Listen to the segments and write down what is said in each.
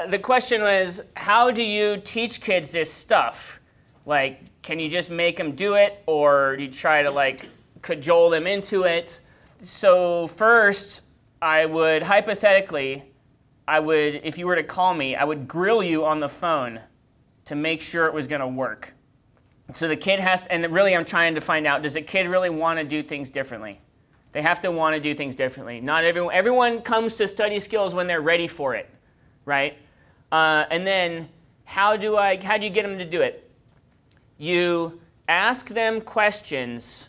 the question was, how do you teach kids this stuff? Like, can you just make them do it, or do you try to like cajole them into it? So first, I would hypothetically, if you were to call me, I would grill you on the phone to make sure it was going to work. So the kid has to, and really I'm trying to find out, does the kid really want to do things differently? They have to want to do things differently. Not everyone comes to study skills when they're ready for it, right? And then how do you get them to do it? You ask them questions.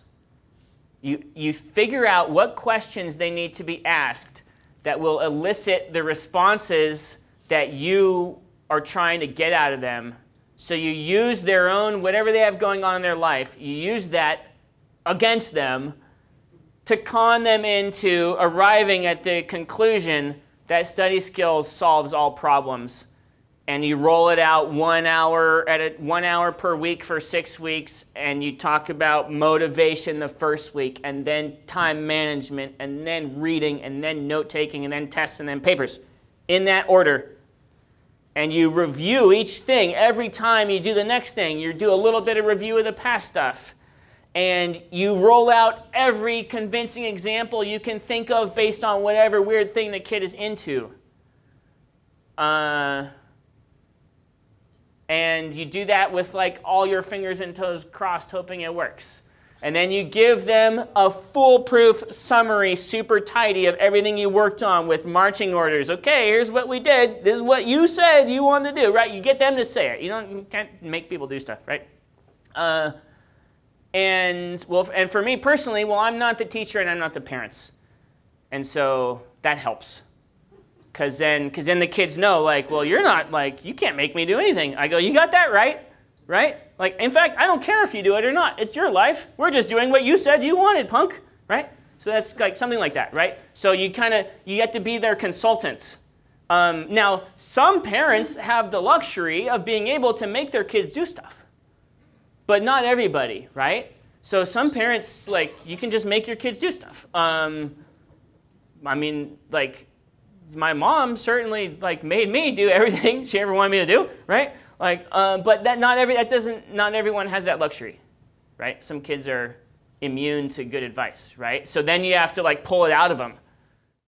You figure out what questions they need to be asked that will elicit the responses that you are trying to get out of them. So you use their own, whatever they have going on in their life, you use that against them to con them into arriving at the conclusion that study skills solves all problems. And you roll it out 1 hour per week for 6 weeks, and you talk about motivation the first week, and then time management, and then reading, and then note-taking, and then tests, and then papers, in that order. And you review each thing. Every time you do the next thing, you do a little bit of review of the past stuff. And you roll out every convincing example you can think of based on whatever weird thing the kid is into. And you do that with like all your fingers and toes crossed, hoping it works. And then you give them a foolproof summary, super tidy, of everything you worked on with marching orders. Okay, here's what we did. This is what you said you wanted to do, right? You get them to say it. You can't make people do stuff, right? And for me personally, well, I'm not the teacher and I'm not the parents. And so that helps. Because then the kids know, like, well, you're not, like, you can't make me do anything. I go, you got that right? Right? Like, in fact, I don't care if you do it or not. It's your life. We're just doing what you said you wanted, punk. Right? So that's like something like that, right? So you get to be their consultant. Now, some parents have the luxury of being able to make their kids do stuff. But not everybody, right? So some parents, like, you can just make your kids do stuff. I mean, like, my mom certainly like made me do everything she ever wanted me to do, right? Like, but not everyone has that luxury, right? Some kids are immune to good advice, right? So then you have to like pull it out of them.